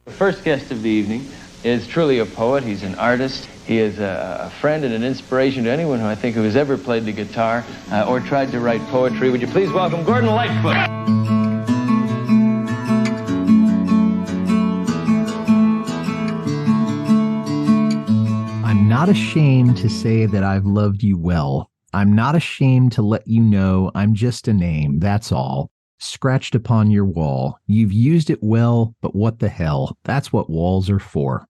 The first guest of the evening is truly a poet. He's an artist. He is a friend and an inspiration to anyone who I think who has ever played the guitar or tried to write poetry. Would you please welcome Gordon Lightfoot? I'm not ashamed to say that I've loved you well. I'm not ashamed to let you know I'm just a name, that's all. Scratched upon your wall. You've used it well, but what the hell? That's what walls are for.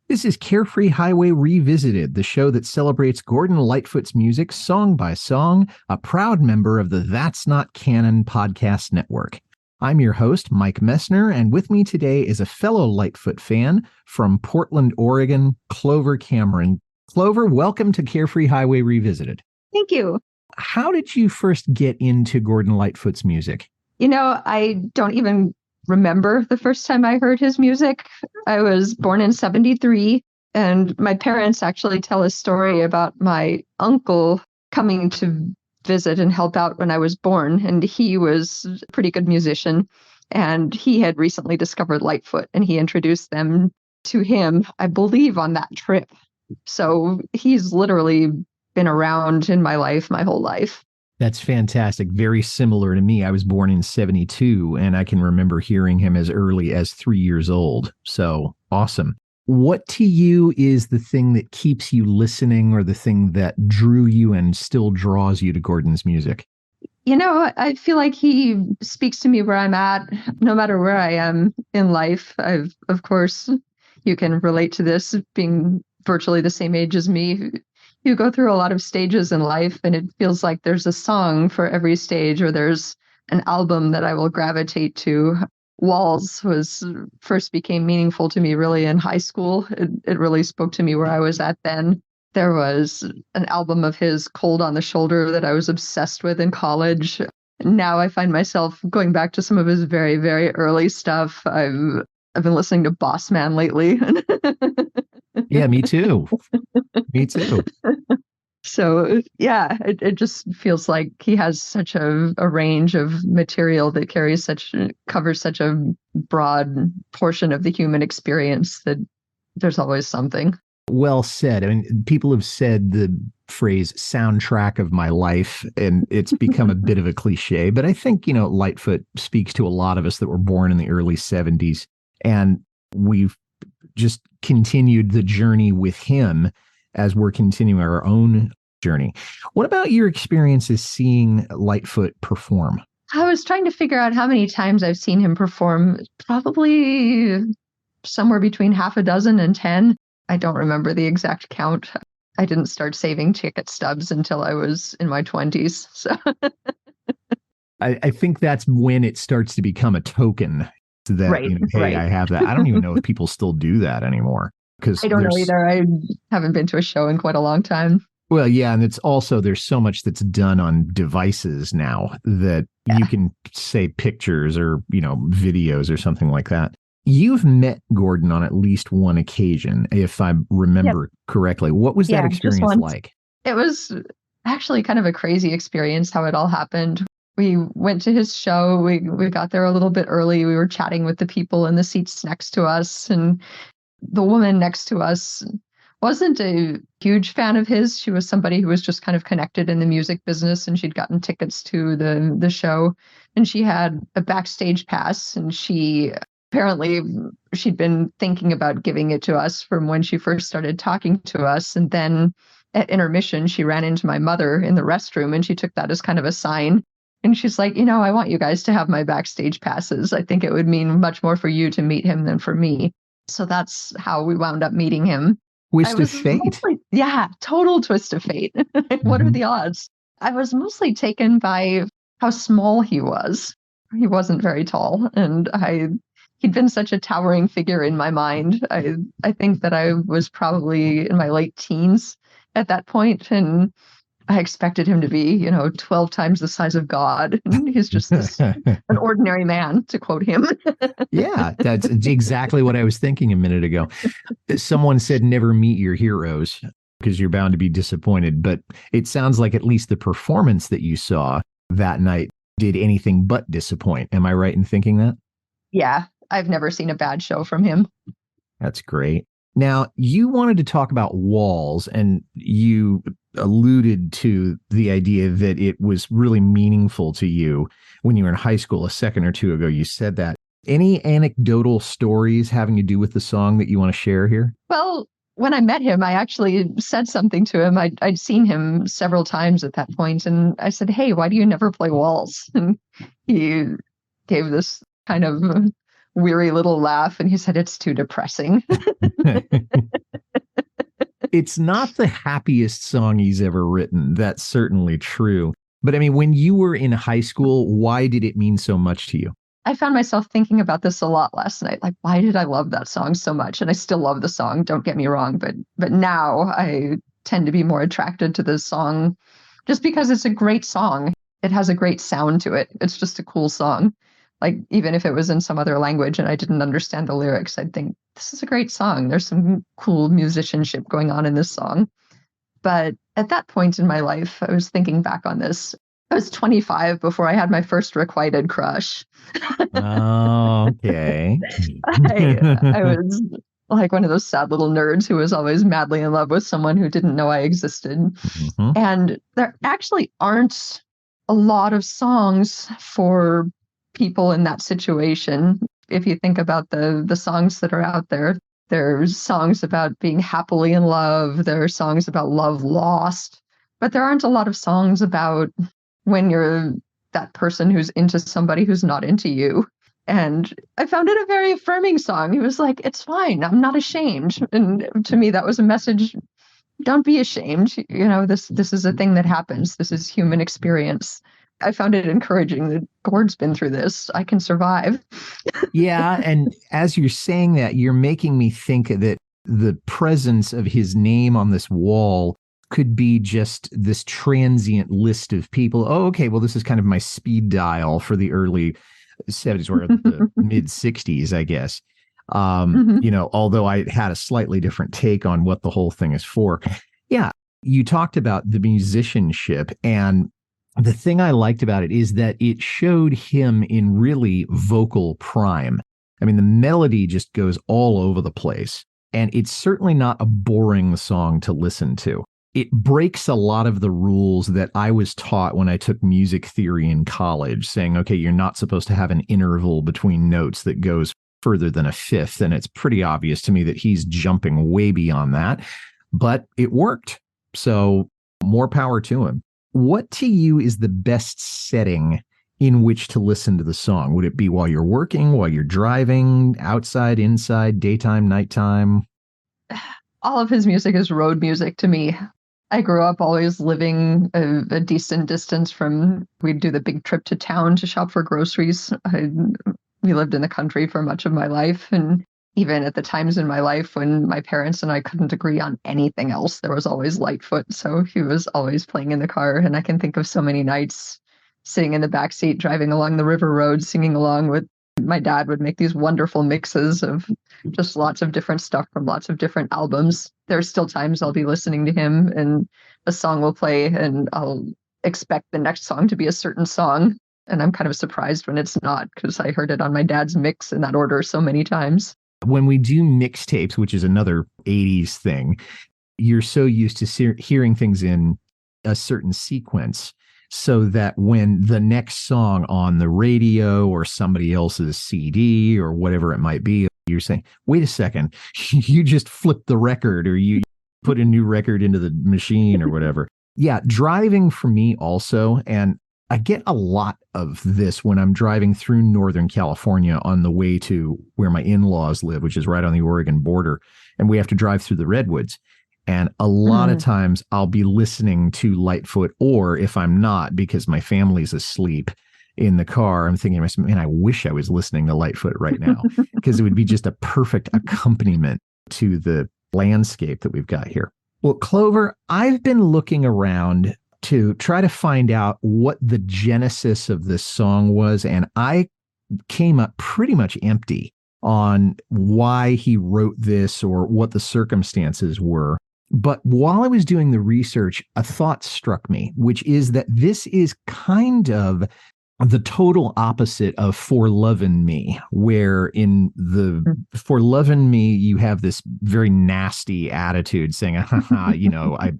This is Carefree Highway Revisited, the show that celebrates Gordon Lightfoot's music song by song, a proud member of the That's Not Canon podcast network. I'm your host, Mike Messner, and with me today is a fellow Lightfoot fan from Portland, Oregon, Clover Cameron. Clover, welcome to Carefree Highway Revisited. Thank you. How did you first get into Gordon Lightfoot's music? I don't even remember the first time I heard his music. I was born in 1973, and my parents actually tell a story about my uncle coming to visit and help out when I was born, and he was a pretty good musician, and he had recently discovered Lightfoot, and he introduced them to him, I believe, on that trip. So he's literally been around in my life my whole life. That's fantastic. Very similar to me. I was born in 1972, and I can remember hearing him as early as 3 years old. So awesome. What to you is the thing that keeps you listening, or the thing that drew you and still draws you to Gordon's music? I feel like he speaks to me where I'm at, no matter where I am in life. Of course, you can relate to this, being virtually the same age as me. You go through a lot of stages in life, and it feels like there's a song for every stage, or there's an album that I will gravitate to. Walls first became meaningful to me really in high school. It really spoke to me where I was at then. There was an album of his, Cold on the Shoulder, that I was obsessed with in college. Now I find myself going back to some of his very, very early stuff. I've been listening to Boss Man lately. Yeah, me too. Me too. So, yeah, it just feels like he has such a range of material that covers such a broad portion of the human experience that there's always something. Well said. I mean, people have said the phrase soundtrack of my life, and it's become a bit of a cliche, but I think, Lightfoot speaks to a lot of us that were born in the early 70s, and we've just continued the journey with him as we're continuing our own journey. What about your experiences seeing Lightfoot perform? I was trying to figure out how many times I've seen him perform. Probably somewhere between half a dozen and 10. I don't remember the exact count. I didn't start saving ticket stubs until I was in my 20s. So I think that's when it starts to become a token that, right, hey, right. I have that. I don't even know if people still do that anymore. I don't know either. I haven't been to a show in quite a long time. Well, yeah, and it's also, there's so much that's done on devices now that you can say pictures or, videos or something like that. You've met Gordon on at least one occasion, if I remember correctly. What was that experience like? It was actually kind of a crazy experience how it all happened. We went to his show. We got there a little bit early. We were chatting with the people in the seats next to us, and the woman next to us wasn't a huge fan of his. She was somebody who was just kind of connected in the music business, and she'd gotten tickets to the show, and she had a backstage pass, and apparently she'd been thinking about giving it to us from when she first started talking to us. And then at intermission, she ran into my mother in the restroom, and she took that as kind of a sign. And she's like, I want you guys to have my backstage passes. I think it would mean much more for you to meet him than for me. So that's how we wound up meeting him. Twist of fate. Total twist of fate. What are the odds? I was mostly taken by how small he was. He wasn't very tall, and he'd been such a towering figure in my mind. I think that I was probably in my late teens at that point, and I expected him to be, 12 times the size of God. He's just an ordinary man, to quote him. Yeah, that's exactly what I was thinking a minute ago. Someone said never meet your heroes because you're bound to be disappointed. But it sounds like at least the performance that you saw that night did anything but disappoint. Am I right in thinking that? Yeah, I've never seen a bad show from him. That's great. Now, you wanted to talk about walls, and you alluded to the idea that it was really meaningful to you when you were in high school. A second or two ago, you said that. Any anecdotal stories having to do with the song that you want to share here? Well, when I met him, I actually said something to him. I'd seen him several times at that point, and I said, "Hey, why do you never play waltz?" And he gave this kind of weary little laugh, and he said, "It's too depressing." It's not the happiest song he's ever written. That's certainly true. But I mean, when you were in high school, why did it mean so much to you? I found myself thinking about this a lot last night. Like, why did I love that song so much? And I still love the song, don't get me wrong, but now I tend to be more attracted to this song just because it's a great song. It has a great sound to it. It's just a cool song. Like, even if it was in some other language and I didn't understand the lyrics, I'd think, this is a great song. There's some cool musicianship going on in this song. But at that point in my life, I was thinking back on this. I was 25 before I had my first requited crush. Oh, okay. I was like one of those sad little nerds who was always madly in love with someone who didn't know I existed. Mhm. And there actually aren't a lot of songs for people in that situation. If you think about the songs that are out there, there's songs about being happily in love, there are songs about love lost, but there aren't a lot of songs about when you're that person who's into somebody who's not into you. And I found it a very affirming song. He was like, it's fine. I'm not ashamed. And to me, that was a message. Don't be ashamed. You know, this is a thing that happens. This is human experience. I found it encouraging that Gord's been through this. I can survive. Yeah. And as you're saying that, you're making me think that the presence of his name on this wall could be just this transient list of people. Oh, okay, well, this is kind of my speed dial for the early 70s or the mid 60s, I guess. You know, although I had a slightly different take on what the whole thing is for. Yeah, you talked about the musicianship, and the thing I liked about it is that it showed him in really vocal prime. I mean, the melody just goes all over the place, and it's certainly not a boring song to listen to. It breaks a lot of the rules that I was taught when I took music theory in college, saying, okay, you're not supposed to have an interval between notes that goes further than a fifth. And it's pretty obvious to me that he's jumping way beyond that, but it worked. So more power to him. What to you is the best setting in which to listen to the song? Would it be while you're working, while you're driving, outside, inside, daytime, nighttime? All of his music is road music to me. I grew up always living a decent distance from, we'd do the big trip to town to shop for groceries. We lived in the country for much of my life. And even at the times in my life when my parents and I couldn't agree on anything else, there was always Lightfoot. So he was always playing in the car. And I can think of so many nights sitting in the backseat, driving along the river road, singing along with my dad would make these wonderful mixes of just lots of different stuff from lots of different albums. There's still times I'll be listening to him and a song will play and I'll expect the next song to be a certain song. And I'm kind of surprised when it's not because I heard it on my dad's mix in that order so many times. When we do mixtapes, which is another 80s thing, you're so used to hearing things in a certain sequence, so that when the next song on the radio or somebody else's CD or whatever it might be, you're saying, wait a second, you just flipped the record or you put a new record into the machine or whatever. Yeah, driving for me also, and I get a lot of this when I'm driving through Northern California on the way to where my in-laws live, which is right on the Oregon border, and we have to drive through the redwoods. And a lot of times I'll be listening to Lightfoot, or if I'm not, because my family's asleep in the car, I'm thinking to myself, man, I wish I was listening to Lightfoot right now, because it would be just a perfect accompaniment to the landscape that we've got here. Well, Clover, I've been looking around to try to find out what the genesis of this song was, and I came up pretty much empty on why he wrote this or what the circumstances were. But while I was doing the research, a thought struck me, which is that this is kind of the total opposite of For Lovin' Me, where in the For Lovin' Me, you have this very nasty attitude saying, haha,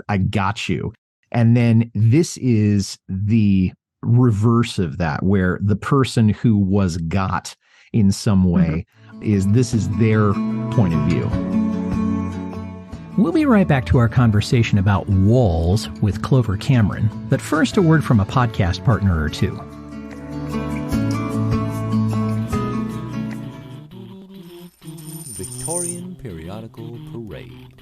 I got you. And then this is the reverse of that, where the person who was got in some way this is their point of view. We'll be right back to our conversation about walls with Clover Cameron, but first a word from a podcast partner or two. Victorian Periodical Parade.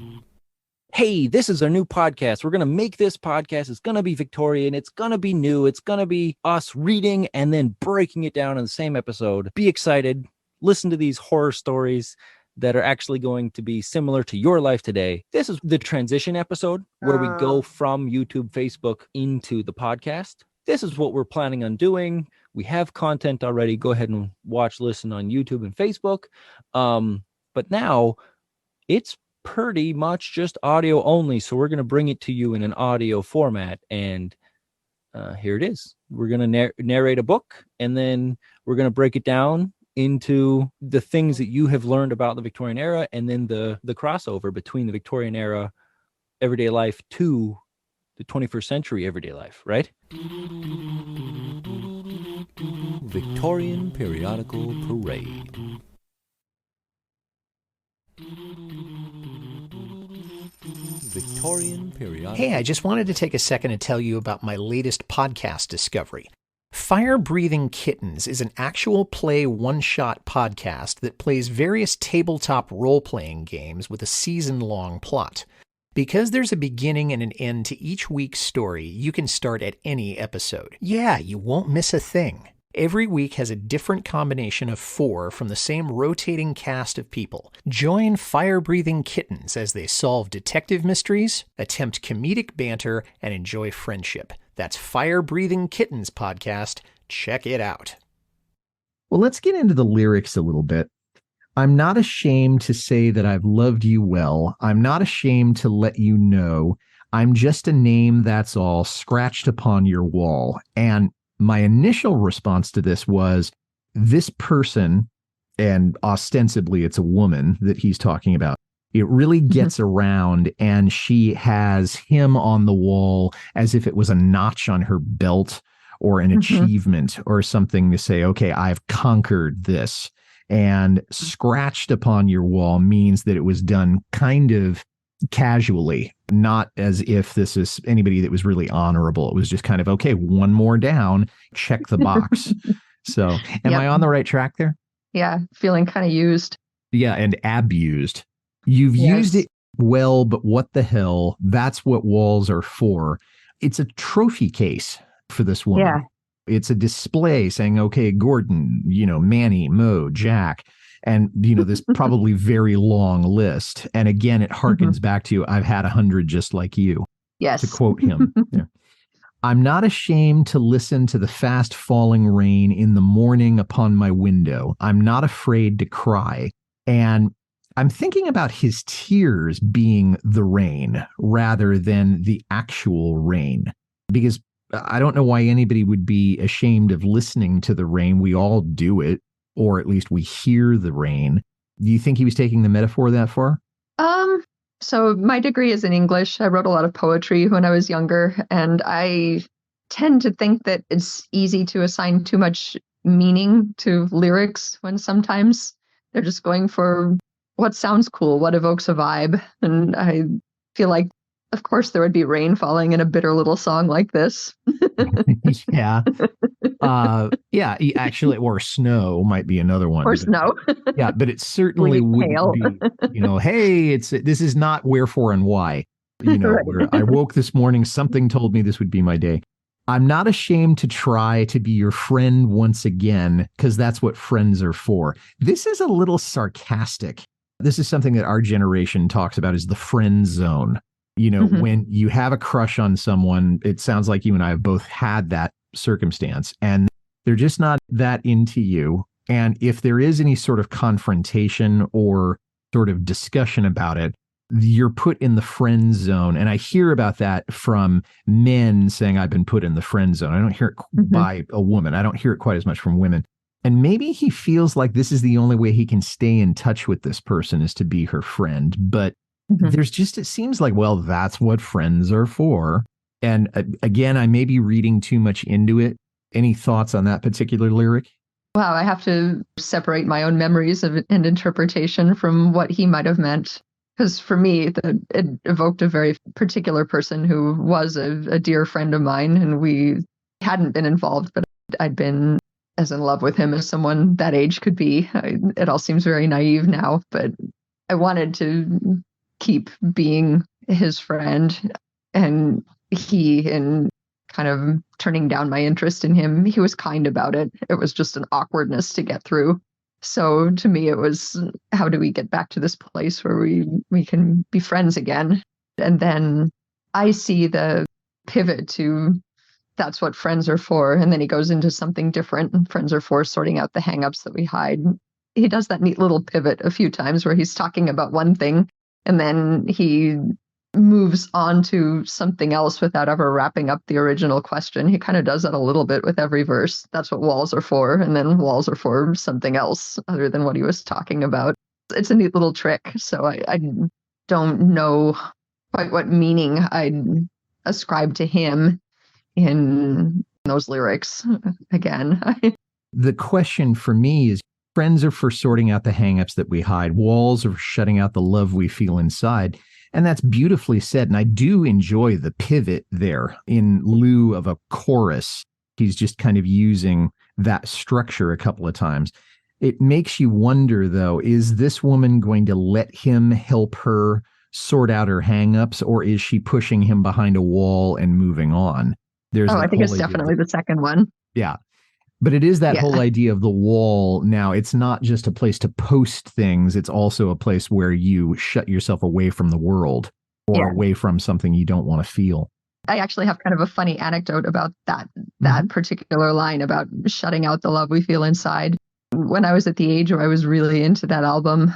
Hey, this is our new podcast. We're going to make this podcast. It's going to be Victorian. It's going to be new. It's going to be us reading and then breaking it down in the same episode. Be excited. Listen to these horror stories that are actually going to be similar to your life today. This is the transition episode where we go from YouTube, Facebook into the podcast. This is what we're planning on doing. We have content already. Go ahead and watch, listen on YouTube and Facebook. But now it's pretty much just audio only. So we're going to bring it to you in an audio format. And here it is. We're going to narrate a book, and then we're going to break it down into the things that you have learned about the Victorian era, and then the crossover between the Victorian era everyday life to the 21st century everyday life, right? Victorian Periodical Parade. Victorian Periodical. Hey, I just wanted to take a second to tell you about my latest podcast discovery. Firebreathing Kittens is an actual play one-shot podcast that plays various tabletop role-playing games with a season-long plot. Because there's a beginning and an end to each week's story, you can start at any episode. Yeah, you won't miss a thing. Every week has a different combination of 4 from the same rotating cast of people. Join Firebreathing Kittens as they solve detective mysteries, attempt comedic banter, and enjoy friendship. That's Firebreathing Kittens podcast. Check it out. Well, let's get into the lyrics a little bit. I'm not ashamed to say that I've loved you well. I'm not ashamed to let you know. I'm just a name, that's all, scratched upon your wall. And my initial response to this was, this person, and ostensibly it's a woman that he's talking about, it really gets around, and she has him on the wall as if it was a notch on her belt or an achievement or something to say, okay, I've conquered this. And scratched upon your wall means that it was done kind of casually, not as if this is anybody that was really honorable. It was just kind of, okay, one more down, check the box. So am I on the right track there? Yeah, feeling kind of used. Yeah, and abused. You've used it well, but what the hell? That's what walls are for. It's a trophy case for this woman. Yeah. It's a display saying, okay, Gordon, Manny, Mo, Jack, and, this probably very long list. And again, it harkens back to, I've had 100 just like you. Yes. To quote him. Yeah. I'm not ashamed to listen to the fast falling rain in the morning upon my window. I'm not afraid to cry. And I'm thinking about his tears being the rain rather than the actual rain, because I don't know why anybody would be ashamed of listening to the rain. We all do it, or at least we hear the rain. Do you think he was taking the metaphor that far? So my degree is in English. I wrote a lot of poetry when I was younger, and I tend to think that it's easy to assign too much meaning to lyrics when sometimes they're just going for what sounds cool, what evokes a vibe. And I feel like, of course, there would be rain falling in a bitter little song like this. Yeah. Yeah, actually, or snow might be another one. Or snow. Yeah, but it certainly wouldn't be, hey, this is not wherefore and why. Right. Where I woke this morning, something told me this would be my day. I'm not ashamed to try to be your friend once again, because that's what friends are for. This is a little sarcastic. This is something that our generation talks about, is the friend zone. When you have a crush on someone, it sounds like you and I have both had that circumstance, and they're just not that into you. And if there is any sort of confrontation or sort of discussion about it, you're put in the friend zone. And I hear about that from men saying, I've been put in the friend zone. I don't hear it by a woman. I don't hear it quite as much from women. And maybe he feels like this is the only way he can stay in touch with this person is to be her friend. But there's just, it seems like, well, that's what friends are for. And again, I may be reading too much into it. Any thoughts on that particular lyric? Wow, I have to separate my own memories and interpretation from what he might have meant. Because for me, it evoked a very particular person who was a dear friend of mine, and we hadn't been involved, but I'd been as in love with him as someone that age could be. It all seems very naive now, but I wanted to keep being his friend. And he, in kind of turning down my interest in him, he was kind about it. It was just an awkwardness to get through. So to me, it was, how do we get back to this place where we can be friends again? And then I see the pivot to that's what friends are for. And then he goes into something different. And friends are for sorting out the hangups that we hide. He does that neat little pivot a few times where he's talking about one thing and then he moves on to something else without ever wrapping up the original question. He kind of does that a little bit with every verse. That's what walls are for. And then walls are for something else other than what he was talking about. It's a neat little trick. So I don't know quite what meaning I'd ascribe to him in those lyrics again. The question for me is, friends are for sorting out the hangups that we hide. Walls are for shutting out the love we feel inside. And that's beautifully said. And I do enjoy the pivot there in lieu of a chorus. He's just kind of using that structure a couple of times. It makes you wonder, though, is this woman going to let him help her sort out her hangups, or is she pushing him behind a wall and moving on? I think it's definitely the second one. Yeah. But it is that whole idea of the wall. Now, it's not just a place to post things. It's also a place where you shut yourself away from the world or away from something you don't want to feel. I actually have kind of a funny anecdote about that particular line about shutting out the love we feel inside. When I was at the age where I was really into that album,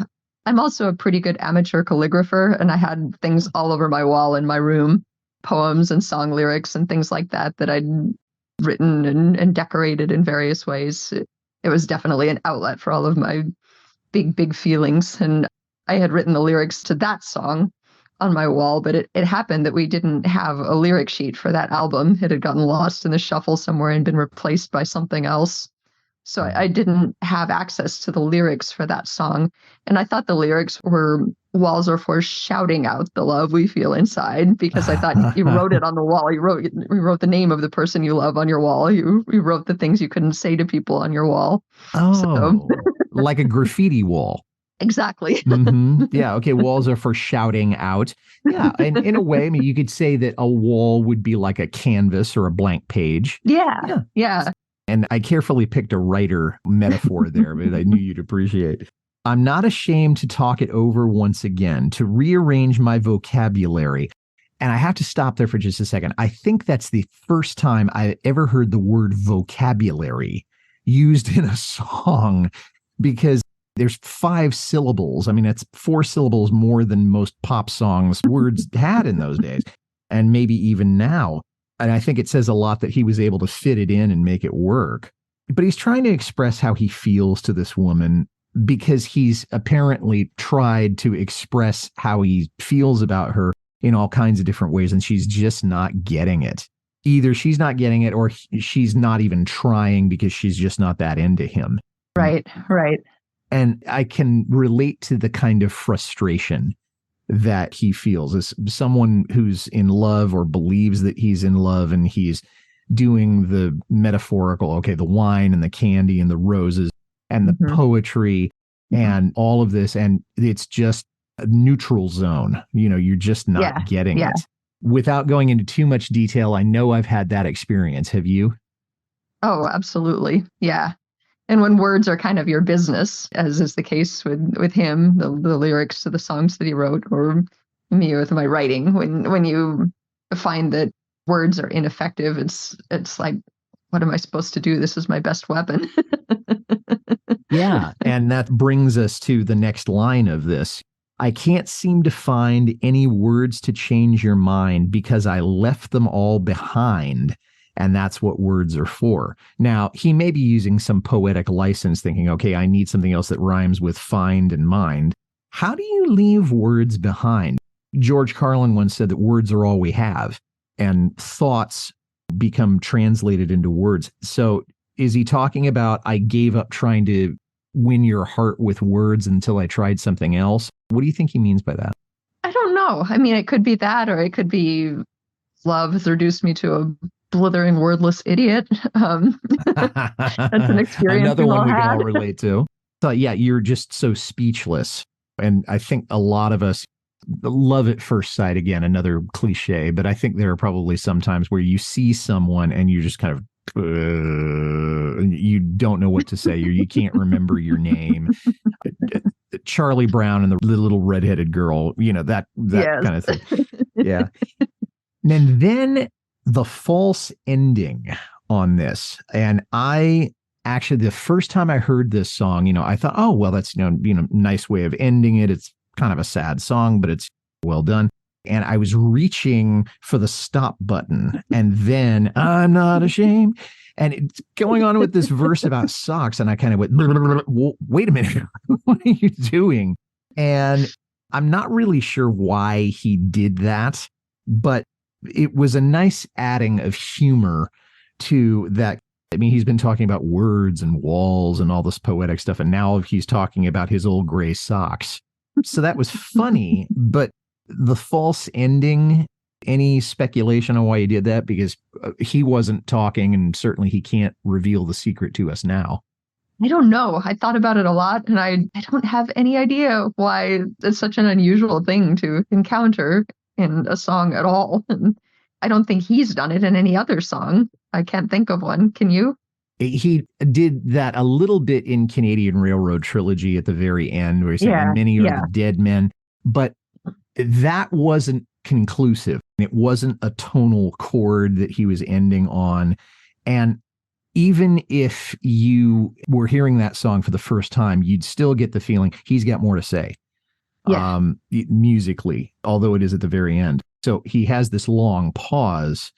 I'm also a pretty good amateur calligrapher, and I had things all over my wall in my room, poems and song lyrics and things like that I'd written and decorated in various ways. It was definitely an outlet for all of my big feelings. And I had written the lyrics to that song on my wall, but it happened that we didn't have a lyric sheet for that album. It had gotten lost in the shuffle somewhere and been replaced by something else. So I didn't have access to the lyrics for that song. And I thought the lyrics were walls are for shouting out the love we feel inside, because I thought you wrote it on the wall. You wrote the name of the person you love on your wall. You wrote the things you couldn't say to people on your wall. Oh, like a graffiti wall. Exactly. Yeah. Okay. Walls are for shouting out. Yeah. And in a way, I mean, you could say that a wall would be like a canvas or a blank page. Yeah. And I carefully picked a writer metaphor there, but I knew you'd appreciate it. I'm not ashamed to talk it over once again, to rearrange my vocabulary. And I have to stop there for just a second. I think that's the first time I ever heard the word vocabulary used in a song, because there's 5 syllables. I mean, it's 4 syllables more than most pop songs words had in those days, and maybe even now. And I think it says a lot that he was able to fit it in and make it work. But he's trying to express how he feels to this woman, because he's apparently tried to express how he feels about her in all kinds of different ways, and she's just not getting it. Either she's not getting it, or she's not even trying, because she's just not that into him. Right. And I can relate to the kind of frustration that he feels as someone who's in love or believes that he's in love, and he's doing the metaphorical, the wine and the candy and the roses and the poetry and all of this. And it's just a neutral zone. You're just not getting it. Without going into too much detail, I know I've had that experience. Have you? Oh, absolutely. Yeah. And when words are kind of your business, as is the case with him, the lyrics to the songs that he wrote, or me with my writing, when you find that words are ineffective, it's like, what am I supposed to do? This is my best weapon. Yeah. And that brings us to the next line of this. I can't seem to find any words to change your mind because I left them all behind. And that's what words are for. Now, he may be using some poetic license thinking, okay, I need something else that rhymes with find and mind. How do you leave words behind? George Carlin once said that words are all we have, and thoughts become translated into words. So is he talking about, I gave up trying to win your heart with words until I tried something else? What do you think he means by that? I don't know. I mean, it could be that, or it could be love has reduced me to a blithering, wordless idiot. That's an experience. Another one we can all had. relate to. So yeah, you're just so speechless. And I think a lot of us love at first sight, again, another cliche, but I think there are probably some times where you see someone and you just kind of, you don't know what to say, or you can't remember your name. Charlie Brown and the little redheaded girl, that Yes. kind of thing. Yeah. And then the false ending on this. And I actually, the first time I heard this song, I thought, oh, well, that's, nice way of ending it. It's kind of a sad song, but it's well done. And I was reaching for the stop button, and then I'm not ashamed. And it's going on with this verse about socks. And I kind of went, wait a minute, what are you doing? And I'm not really sure why he did that, but it was a nice adding of humor to that. I mean, he's been talking about words and walls and all this poetic stuff, and now he's talking about his old gray socks. So that was funny, but the false ending, any speculation on why he did that? Because he wasn't talking, and certainly he can't reveal the secret to us now. I don't know. I thought about it a lot, and I don't have any idea why it's such an unusual thing to encounter in a song at all. And I don't think he's done it in any other song. I can't think of one. Can you? He did that a little bit in Canadian Railroad Trilogy at the very end, where he said, many are the dead men. But that wasn't conclusive. It wasn't a tonal chord that he was ending on. And even if you were hearing that song for the first time, you'd still get the feeling he's got more to say. Musically, although it is at the very end. So he has this long pause.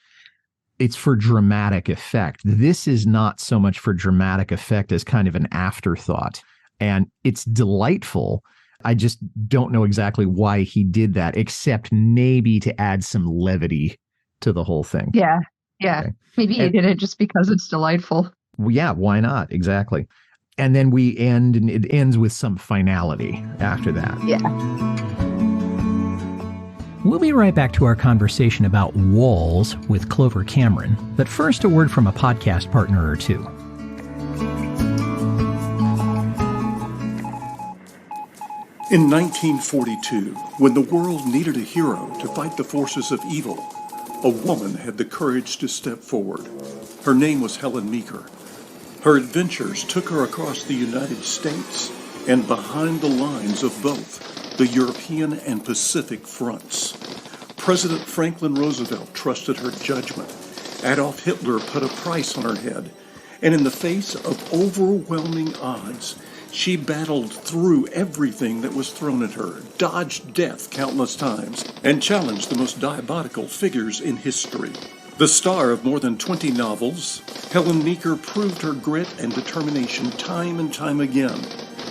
It's for dramatic effect. This is not so much for dramatic effect as kind of an afterthought. And it's delightful. I just don't know exactly why he did that, except maybe to add some levity to the whole thing. Yeah. Okay. Maybe he did it just because it's delightful. Well, yeah, why not? Exactly. And then we end, and it ends with some finality after that. Yeah. We'll be right back to our conversation about walls with Clover Cameron, but first a word from a podcast partner or two. In 1942, when the world needed a hero to fight the forces of evil, a woman had the courage to step forward. Her name was Helen Meeker. Her adventures took her across the United States and behind the lines of both the European and Pacific fronts. President Franklin Roosevelt trusted her judgment. Adolf Hitler put a price on her head. And in the face of overwhelming odds, she battled through everything that was thrown at her, dodged death countless times, and challenged the most diabolical figures in history. The star of more than 20 novels, Helen Meeker proved her grit and determination time and time again.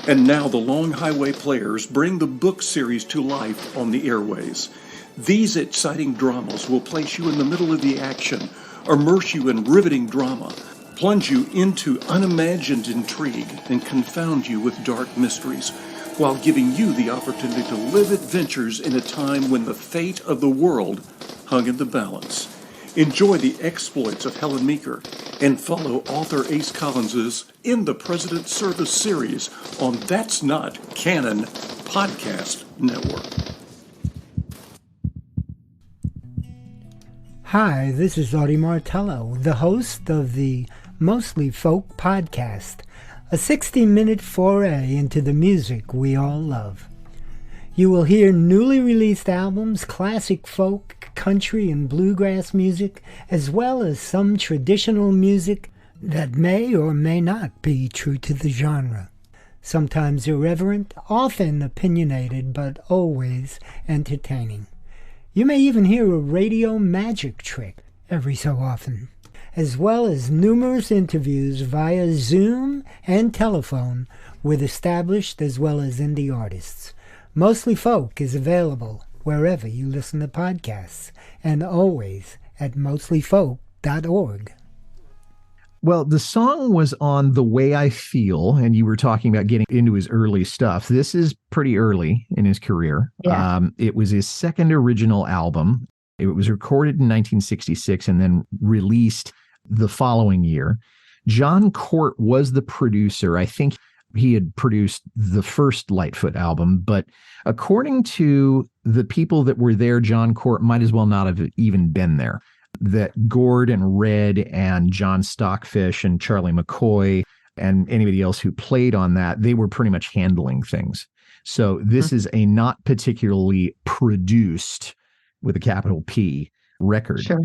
And now the Long Highway Players bring the book series to life on the airways. These exciting dramas will place you in the middle of the action, immerse you in riveting drama, plunge you into unimagined intrigue, and confound you with dark mysteries, while giving you the opportunity to live adventures in a time when the fate of the world hung in the balance. Enjoy the exploits of Helen Meeker and follow author Ace Collins's In the President's Service series on That's Not Canon Podcast Network. Hi, this is Audie Martello, the host of the Mostly Folk podcast, a 60-minute foray into the music we all love. You will hear newly released albums, classic folk, country, and bluegrass music, as well as some traditional music that may or may not be true to the genre. sometimes irreverent, often opinionated, but always entertaining. You may even hear a radio magic trick every so often, as well as numerous interviews via Zoom and telephone with established as well as indie artists. Mostly Folk is available wherever you listen to podcasts, and always at mostlyfolk.org. Well, the song was on The Way I Feel, and you were talking about getting into his early stuff. This is pretty early in his career. Yeah. It was his second original album. It was recorded in 1966 and then released the following year. John Cort was the producer. I think he had produced the first Lightfoot album, but according to the people that were there, John Cort might as well not have even been there. That Gord and Red and John Stockfish and Charlie McCoy and anybody else who played on that, they were pretty much handling things. So this is a not particularly produced, with a capital P, record. Sure.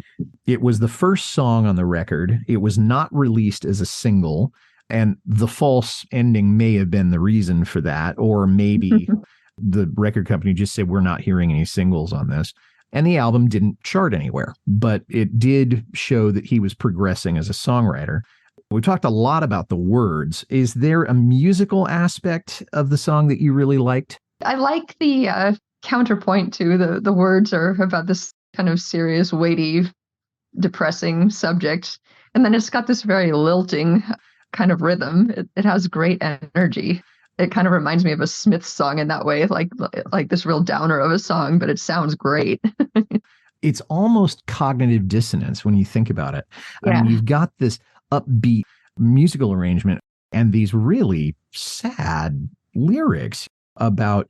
It was the first song on the record. It was not released as a single, and the false ending may have been the reason for that, or maybe the record company just said, we're not hearing any singles on this. And the album didn't chart anywhere, but it did show that he was progressing as a songwriter. We talked a lot about the words. Is there a musical aspect of the song that you really liked? I like the counterpoint to the words are about this kind of serious, weighty, depressing subject. And then it's got this very lilting kind of rhythm. It has great energy. It kind of reminds me of a Smiths song in that way, like this real downer of a song, but it sounds great. It's almost cognitive dissonance when you think about it. Yeah. I mean, you've got this upbeat musical arrangement and these really sad lyrics about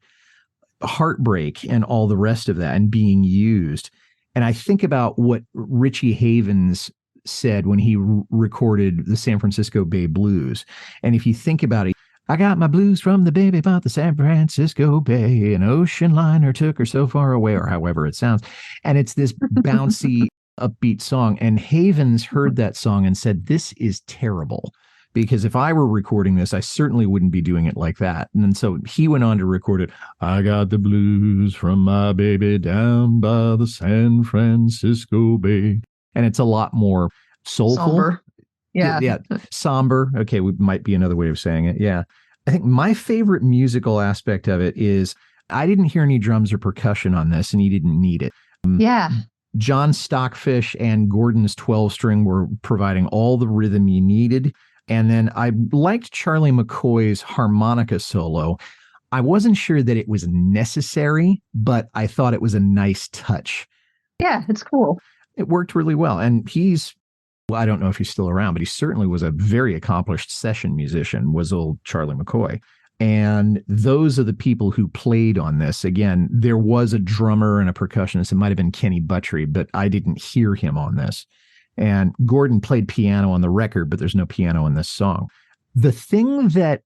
heartbreak and all the rest of that and being used. And I think about what Richie Havens said when he recorded the San Francisco Bay Blues. And if you think about it, I got my blues from the baby about the San Francisco Bay. An ocean liner took her so far away, or however it sounds. And it's this bouncy, upbeat song. And Havens heard that song and said, this is terrible. Because if I were recording this, I certainly wouldn't be doing it like that. And then so he went on to record it. I got the blues from my baby down by the San Francisco Bay. And it's a lot more soulful. Somber. Yeah. Somber. Okay. Might be another way of saying it. Yeah. I think my favorite musical aspect of it is I didn't hear any drums or percussion on this, and he didn't need it. Yeah. John Stockfish and Gordon's 12-string were providing all the rhythm you needed. And then I liked Charlie McCoy's harmonica solo. I wasn't sure that it was necessary, but I thought it was a nice touch. Yeah, it's cool. It worked really well. And I don't know if he's still around, but he certainly was a very accomplished session musician, was old Charlie McCoy. And those are the people who played on this. Again, there was a drummer and a percussionist. It might have been Kenny Buttrey, but I didn't hear him on this. And Gordon played piano on the record, but there's no piano in this song. The thing that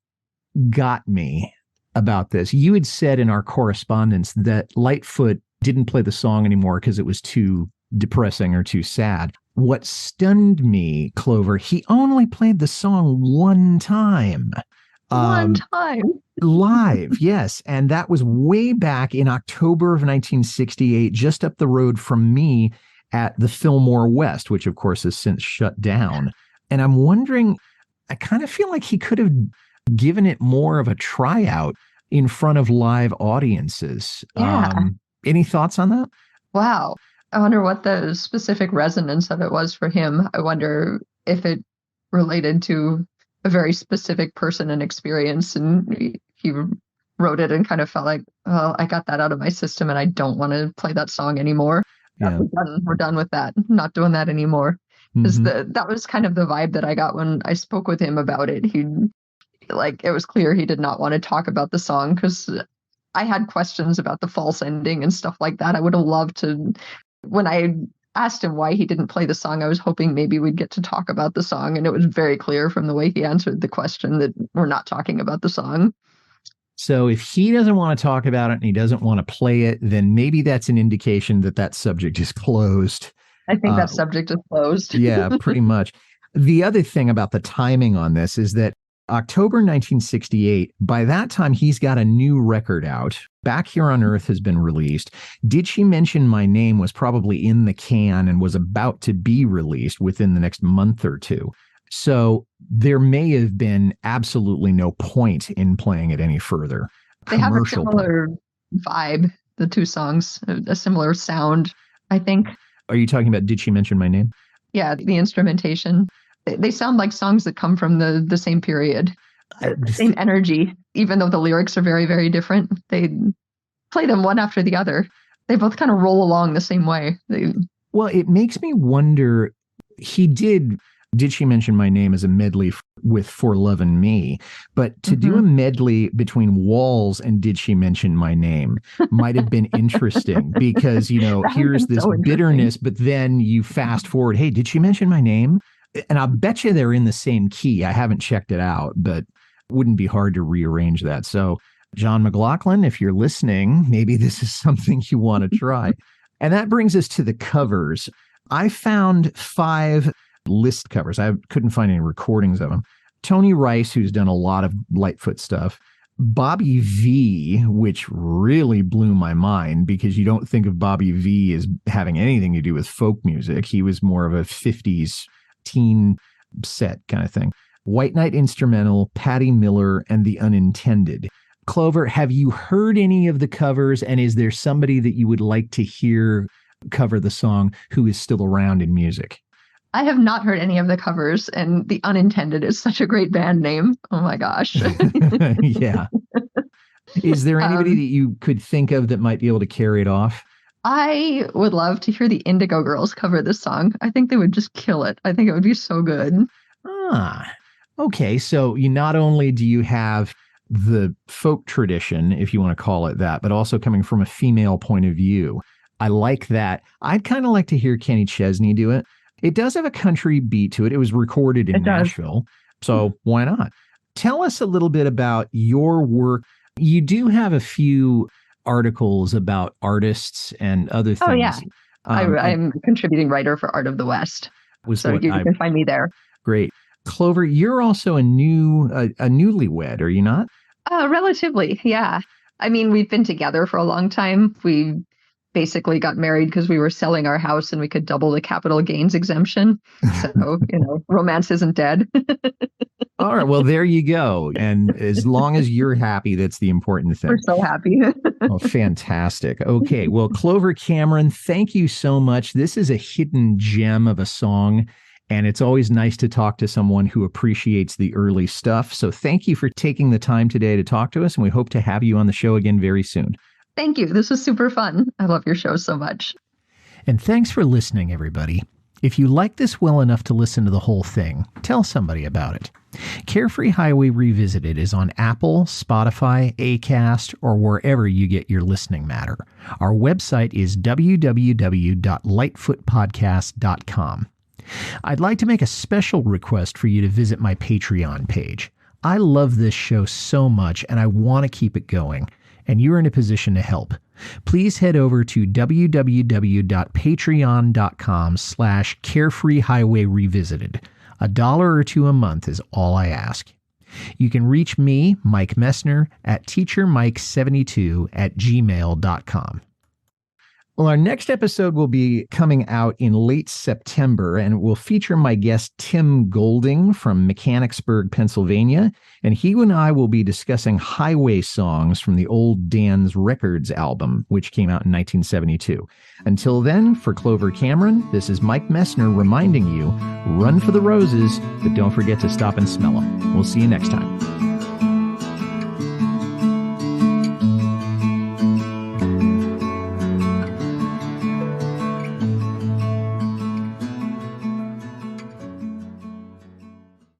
got me about this, you had said in our correspondence that Lightfoot didn't play the song anymore because it was too depressing or too sad. What stunned me, Clover, he only played the song one time. One time. Live, yes. And that was way back in October of 1968, just up the road from me at the Fillmore West, which of course has since shut down. And I'm wondering, I kind of feel like he could have given it more of a tryout in front of live audiences. Yeah. Any thoughts on that? Wow. I wonder what the specific resonance of it was for him. I wonder if it related to a very specific person and experience, and he wrote it and kind of felt like, oh, I got that out of my system and I don't want to play that song anymore. Yeah. We're done with that. Not doing that anymore. Because that was kind of the vibe that I got when I spoke with him about it. It was clear he did not want to talk about the song, because I had questions about the false ending and stuff like that. I would have loved to. When I asked him why he didn't play the song, I was hoping maybe we'd get to talk about the song. And it was very clear from the way he answered the question that we're not talking about the song. So if he doesn't want to talk about it and he doesn't want to play it, then maybe that's an indication that that subject is closed. I think that subject is closed. Yeah, pretty much. The other thing about the timing on this is that October 1968. By that time, he's got a new record out. Back Here on Earth has been released. Did She Mention My Name was probably in the can and was about to be released within the next month or two. So there may have been absolutely no point in playing it any further. They have a similar vibe, the two songs, a similar sound, I think. Are you talking about Did She Mention My Name? Yeah, the instrumentation. They sound like songs that come from the same period, the same energy, even though the lyrics are very, very different. They play them one after the other. They both kind of roll along the same way. Well, it makes me wonder, Did She Mention My Name as a medley with For Love and Me, but to do a medley between Walls and Did She Mention My Name might have been interesting because, here's this bitterness, but then you fast forward, hey, did she mention my name? And I'll bet you they're in the same key. I haven't checked it out, but it wouldn't be hard to rearrange that. So John McLaughlin, if you're listening, maybe this is something you want to try. And that brings us to the covers. I found 5 list covers. I couldn't find any recordings of them. Tony Rice, who's done a lot of Lightfoot stuff. Bobby V, which really blew my mind because you don't think of Bobby V as having anything to do with folk music. He was more of a 50s teen set kind of thing. White Knight Instrumental, Patty Miller, and The Unintended. Clover, have you heard any of the covers? And is there somebody that you would like to hear cover the song who is still around in music? I have not heard any of the covers, and The Unintended is such a great band name. Oh my gosh. Yeah. Is there anybody that you could think of that might be able to carry it off? I would love to hear the Indigo Girls cover this song. I think they would just kill it. I think it would be so good. Okay. So not only do you have the folk tradition, if you want to call it that, but also coming from a female point of view. I like that. I'd kind of like to hear Kenny Chesney do it. It does have a country beat to it. It was recorded in Nashville. So why not? Tell us a little bit about your work. You do have a few articles about artists and other things. Oh, yeah. I'm a contributing writer for Art of the West. So you can find me there. Great. Clover, you're also a newlywed, are you not? Relatively, yeah. I mean, we've been together for a long time. We basically got married because we were selling our house and we could double the capital gains exemption. So, romance isn't dead. All right. Well, there you go. And as long as you're happy, that's the important thing. We're so happy. Oh, fantastic. Okay. Well, Clover Cameron, thank you so much. This is a hidden gem of a song, and it's always nice to talk to someone who appreciates the early stuff. So thank you for taking the time today to talk to us, and we hope to have you on the show again very soon. Thank you. This was super fun. I love your show so much. And thanks for listening, everybody. If you like this well enough to listen to the whole thing, tell somebody about it. Carefree Highway Revisited is on Apple, Spotify, Acast, or wherever you get your listening matter. Our website is www.lightfootpodcast.com. I'd like to make a special request for you to visit my Patreon page. I love this show so much, and I want to keep it going. And you're in a position to help. Please head over to www.patreon.com/Carefree Highway Revisited. $1 or $2 a month is all I ask. You can reach me, Mike Messner, at teachermike72@gmail.com. Well, our next episode will be coming out in late September, and it will feature my guest Tim Golding from Mechanicsburg, Pennsylvania, and he and I will be discussing highway songs from the Old Dan's Records album, which came out in 1972. Until then, for Clover Cameron, this is Mike Messner reminding you, run for the roses, but don't forget to stop and smell them. We'll see you next time.